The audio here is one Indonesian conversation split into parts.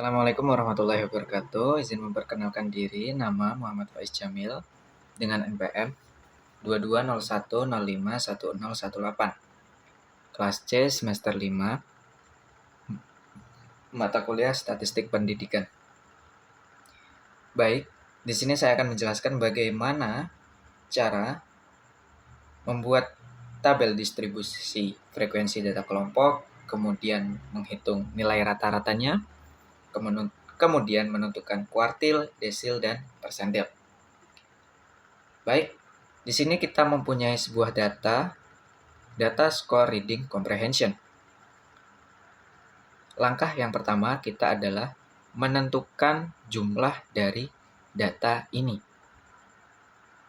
Assalamualaikum warahmatullahi wabarakatuh. Izin memperkenalkan diri, nama Muhammad Faiz Jamil dengan NPM 2201051018. Kelas C semester 5, mata kuliah Statistik Pendidikan. Baik, di sini saya akan menjelaskan bagaimana cara membuat tabel distribusi frekuensi data kelompok, kemudian menghitung nilai rata-ratanya, kemudian menentukan kuartil, desil, dan persentil. Baik, di sini kita mempunyai sebuah data score reading comprehension. Langkah yang pertama kita adalah menentukan jumlah dari data ini.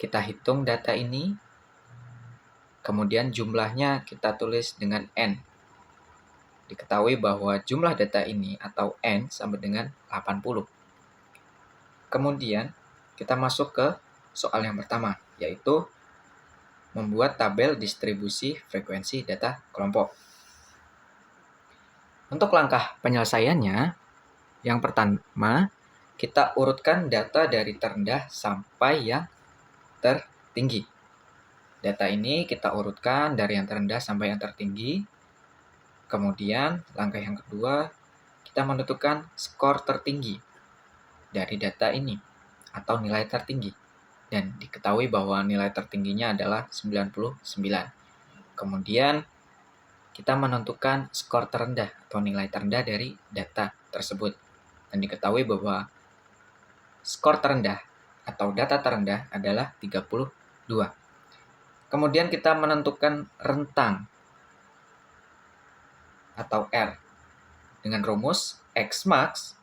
Kita hitung data ini, kemudian jumlahnya kita tulis dengan N. Diketahui bahwa jumlah data ini atau N sama dengan 80. Kemudian kita masuk ke soal yang pertama, yaitu membuat tabel distribusi frekuensi data kelompok. Untuk langkah penyelesaiannya, yang pertama, kita urutkan data dari terendah sampai yang tertinggi. Data ini kita urutkan dari yang terendah sampai yang tertinggi. Kemudian, langkah yang kedua, kita menentukan skor tertinggi dari data ini atau nilai tertinggi. Dan diketahui bahwa nilai tertingginya adalah 99. Kemudian, kita menentukan skor terendah atau nilai terendah dari data tersebut. Dan diketahui bahwa skor terendah atau data terendah adalah 32. Kemudian kita menentukan rentang atau R dengan rumus X max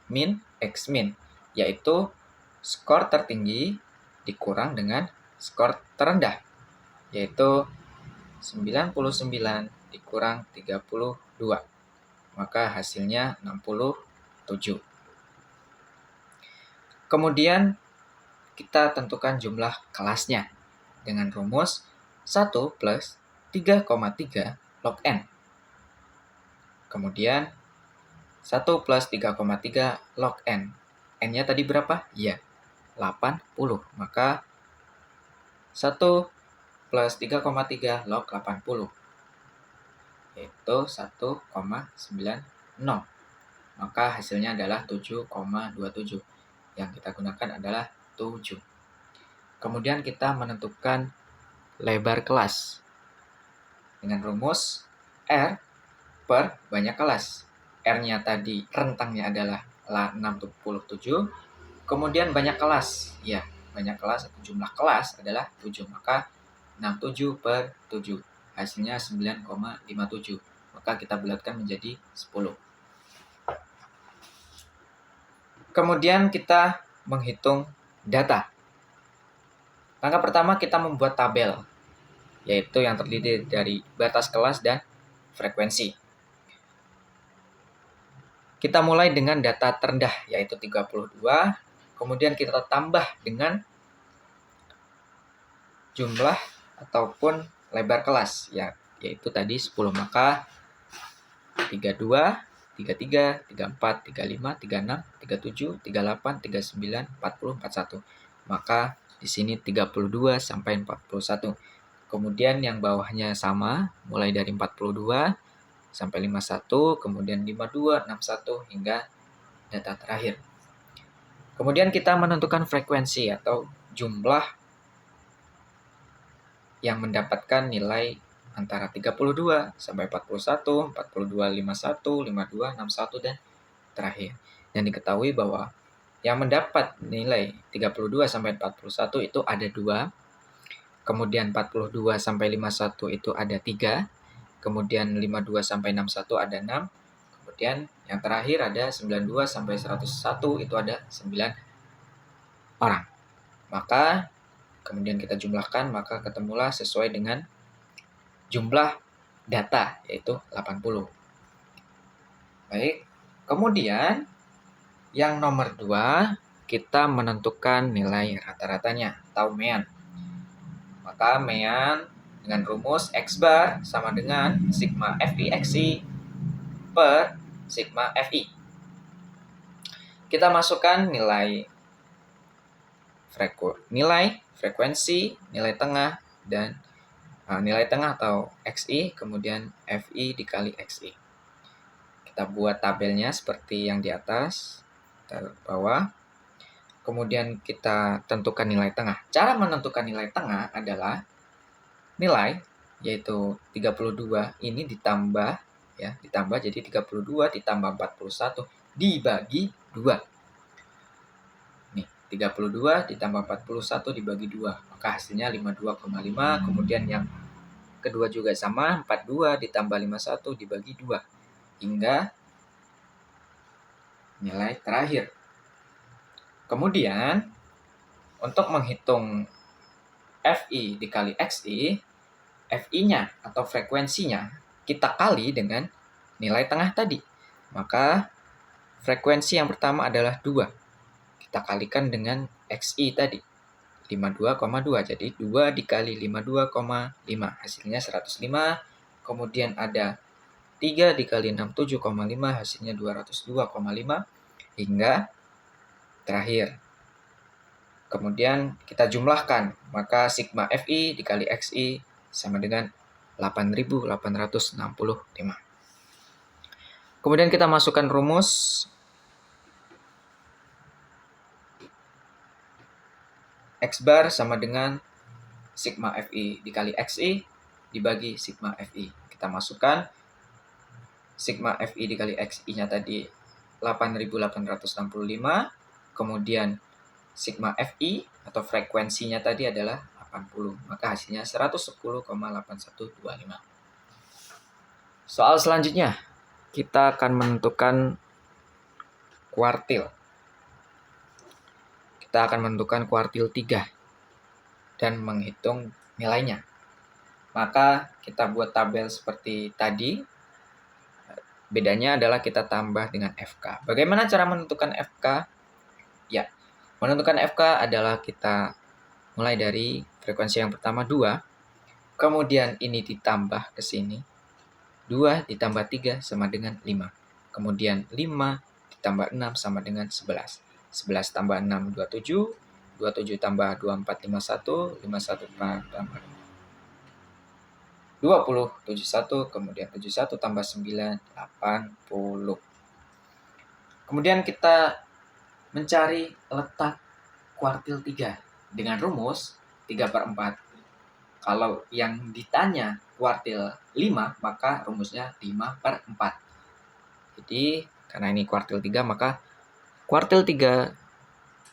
min X min, yaitu skor tertinggi dikurang dengan skor terendah, yaitu 99 dikurang 32. Maka hasilnya 67. Kemudian kita tentukan jumlah kelasnya dengan rumus 1 plus 3,3 log N. Kemudian 1 plus 3,3 log N. N-nya tadi berapa? Ya, 80. Maka 1 plus 3,3 log 80, yaitu 1,90. Maka hasilnya adalah 7,27. Yang kita gunakan adalah 7. Kemudian kita menentukan lebar kelas dengan rumus R per banyak kelas. R-nya tadi rentangnya adalah 67. Kemudian banyak kelas. Ya, banyak kelas atau jumlah kelas adalah 7. Maka 67 per 7. Hasilnya 9,57. Maka kita bulatkan menjadi 10. Kemudian kita menghitung data. Langkah pertama kita membuat tabel, yaitu yang terdiri dari batas kelas dan frekuensi. Kita mulai dengan data terendah, yaitu 32. Kemudian kita tambah dengan jumlah ataupun lebar kelas, yaitu tadi 10. Maka 32, 33, 34, 35, 36, 37, 38, 39, 40, 41. Maka di sini 32 sampai 41. Kemudian yang bawahnya sama, mulai dari 42 sampai 51, kemudian 52, 61 hingga data terakhir. Kemudian kita menentukan frekuensi atau jumlah yang mendapatkan nilai antara 32 sampai 41, 42, 51, 52, 61, dan terakhir. Dan diketahui bahwa yang mendapat nilai 32 sampai 41 itu ada 2, kemudian 42 sampai 51 itu ada 3, kemudian 52 sampai 61 ada 6, kemudian yang terakhir ada 92 sampai 101 itu ada 9 orang. Maka kemudian kita jumlahkan, maka ketemulah sesuai dengan jumlah data, yaitu 80. Baik, kemudian yang nomor 2, kita menentukan nilai rata-ratanya atau mean. Maka mean dengan rumus X bar sama dengan sigma FI XI per sigma FI. kita masukkan nilai frekuensi, nilai tengah, dan nilai tengah atau XI, kemudian FI dikali XI. Kita buat tabelnya seperti yang di atas, taruh bawah. Kemudian kita tentukan nilai tengah. Cara menentukan nilai tengah adalah nilai, yaitu 32 ini ditambah jadi 32 ditambah 41 dibagi 2. Nih, 32 ditambah 41 dibagi 2, maka hasilnya 52,5. Kemudian yang kedua juga sama, 42 ditambah 51 dibagi 2 hingga nilai terakhir. Kemudian untuk menghitung FI dikali XI, FI-nya atau frekuensinya kita kali dengan nilai tengah tadi. Maka frekuensi yang pertama adalah 2. Kita kalikan dengan XI tadi, 52,2. Jadi 2 dikali 52,5, hasilnya 105. Kemudian ada 3 dikali 67,5, hasilnya 202,5 hingga terakhir. Kemudian kita jumlahkan, maka sigma FI dikali XI sama dengan 8.865. Kemudian kita masukkan rumus X bar sama dengan sigma FI dikali XI dibagi sigma FI. Kita masukkan sigma FI dikali XI-nya tadi 8.865, kemudian sigma FI atau frekuensinya tadi adalah 80, maka hasilnya 110,8125. Soal selanjutnya, kita akan menentukan kuartil. Kita akan menentukan kuartil 3 dan menghitung nilainya. Maka kita buat tabel seperti tadi. Bedanya adalah kita tambah dengan FK. Bagaimana cara menentukan FK? Ya, menentukan FK adalah kita mulai dari frekuensi yang pertama 2, kemudian ini ditambah ke sini. 2 ditambah 3 sama dengan 5. Kemudian 5 ditambah 6 sama dengan 11. 11 tambah 6, 27. 27 tambah 24, 51. 51 tambah 20, 71, kemudian 71 tambah 9, 80. Kemudian kita mencari letak kuartil 3 dengan rumus 3/4. Kalau yang ditanya kuartil 5, maka rumusnya 5/4. Jadi, karena ini kuartil 3, maka kuartil 3,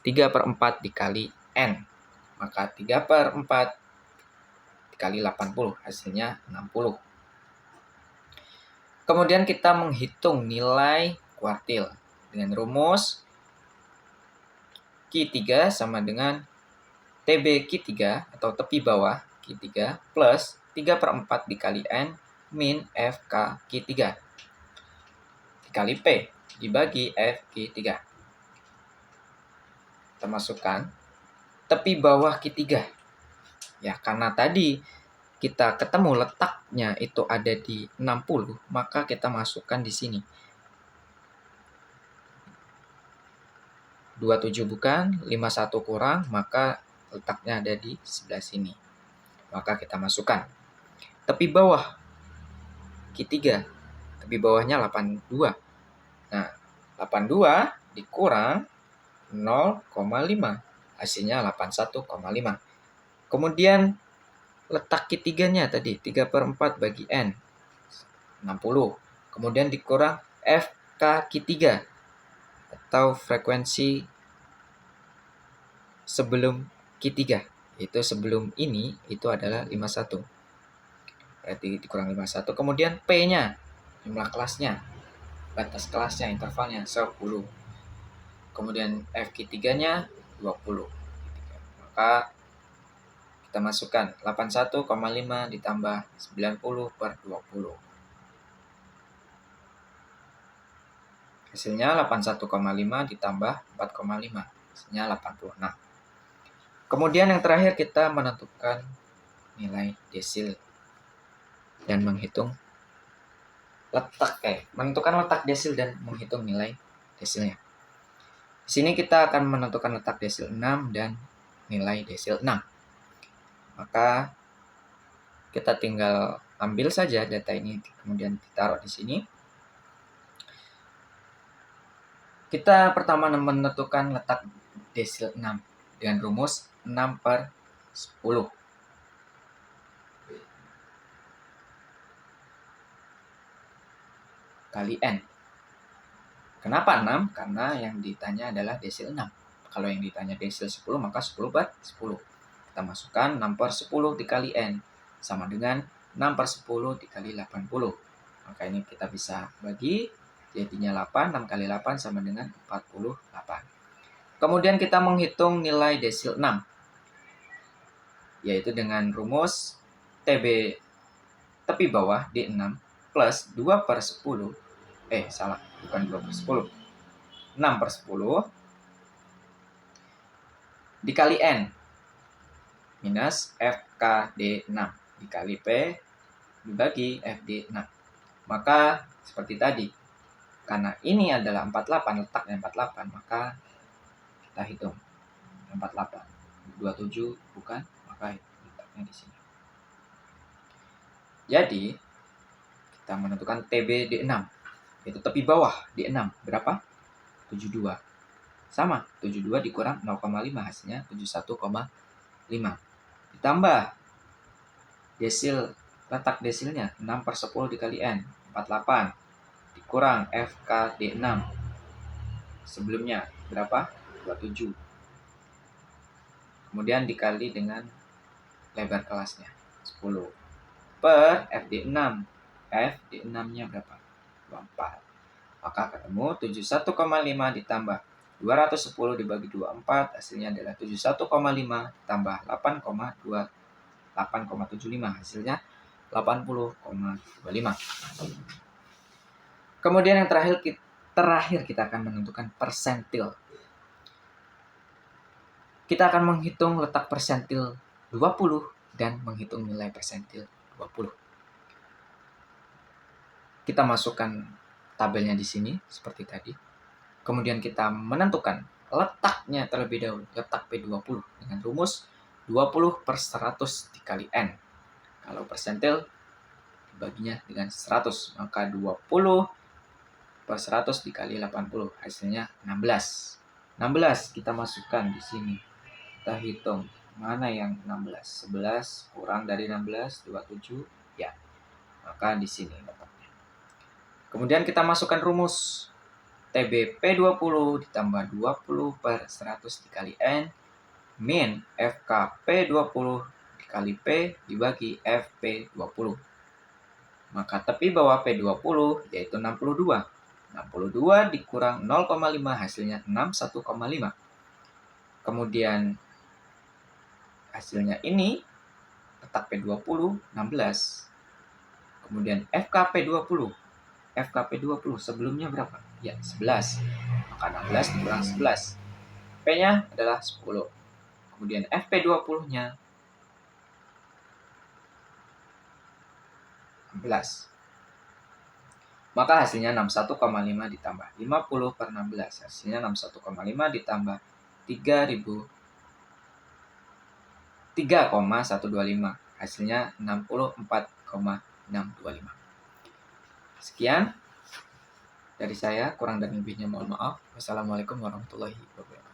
3/4 dikali N. Maka 3/4 dikali 80, hasilnya 60. Kemudian kita menghitung nilai kuartil dengan rumus Q3 sama dengan TB Q3 atau tepi bawah Q3 plus 3/4 dikali N min FK Q3 dikali P dibagi F Q3. Kita masukkan tepi bawah Q3. Ya, karena tadi kita ketemu letaknya itu ada di 60, maka kita masukkan di sini. 27 bukan, 51 kurang, maka letaknya ada di sebelah sini. Maka kita masukkan. Tepi bawah Q3, tepi bawahnya 82. Nah, 82 dikurang 0,5, hasilnya 81,5. Kemudian letak Q3-nya tadi 3/4 bagi N 60. Kemudian dikurang FK Q3 atau frekuensi sebelum Q3. Itu sebelum ini itu adalah 51. Berarti dikurang 51. Kemudian P-nya, jumlah kelasnya, batas kelasnya, intervalnya 10. Kemudian FQ3-nya 20. Maka kita masukkan 81,5 ditambah 90/20. Hasilnya 81,5 ditambah 4,5. Hasilnya 86. Kemudian yang terakhir kita menentukan nilai desil dan menghitung menentukan letak desil dan menghitung nilai desilnya. Di sini kita akan menentukan letak desil 6 dan nilai desil 6. Maka kita tinggal ambil saja data ini, kemudian ditaruh di sini. Kita pertama menentukan letak desil 6 dengan rumus 6/10 kali N. Kenapa 6? Karena yang ditanya adalah desil 6. Kalau yang ditanya desil 10, maka 10/10. Kita masukkan 6/10 dikali N, sama dengan 6/10 dikali 80. Maka ini kita bisa bagi, jadinya 8, 6 kali 8 sama dengan 48. Kemudian kita menghitung nilai desil 6, yaitu dengan rumus TB tepi bawah D6 plus 2/10, bukan 2/10, 6/10 dikali N minus FKD6 dikali P dibagi FD6. Maka seperti tadi, karena ini adalah 48, letaknya 48, maka kita hitung 48. 27 bukan, maka letaknya di sini. Jadi, kita menentukan TB D6, yaitu tepi bawah D6. Berapa? 72. Sama, 72 dikurang 0,5, hasilnya 71,5. Ditambah desil, letak desilnya 6/10 dikali N, 48. Dikurang FKD6. Sebelumnya berapa? 27. Kemudian dikali dengan lebar kelasnya, 10. Per FD6. FD6-nya berapa? 24. Maka ketemu 71,5 ditambah 210 dibagi 24, hasilnya adalah 71,5 tambah 8,75, hasilnya 80,25. Kemudian yang terakhir kita akan menentukan persentil. Kita akan menghitung letak persentil 20 dan menghitung nilai persentil 20. Kita masukkan tabelnya di sini seperti tadi. Kemudian kita menentukan letaknya terlebih dahulu, letak P20 dengan rumus 20/100 dikali N. Kalau persentil dibaginya dengan 100, maka 20/100 dikali 80, hasilnya 16. 16 kita masukkan di sini. Kita hitung mana yang 16. 11 kurang dari 16, 27, ya. Maka di sini dapatnya. Kemudian kita masukkan rumus TBP20 ditambah 20/100 dikali N min FKP20 dikali P dibagi FP20. Maka tepi bawah P20 yaitu 62. 62 dikurang 0,5, hasilnya 61,5. Kemudian hasilnya ini letak P20 16. Kemudian FKP20 sebelumnya berapa? Ya, 11. Maka 16 dikurang 11. P-nya adalah 10. Kemudian FP20-nya 16. Maka hasilnya 61,5 ditambah 50/16. Hasilnya 61,5 ditambah 3,125. Hasilnya 64,625. Sekian dari saya, kurang dan lebihnya mohon maaf. Wassalamualaikum warahmatullahi wabarakatuh.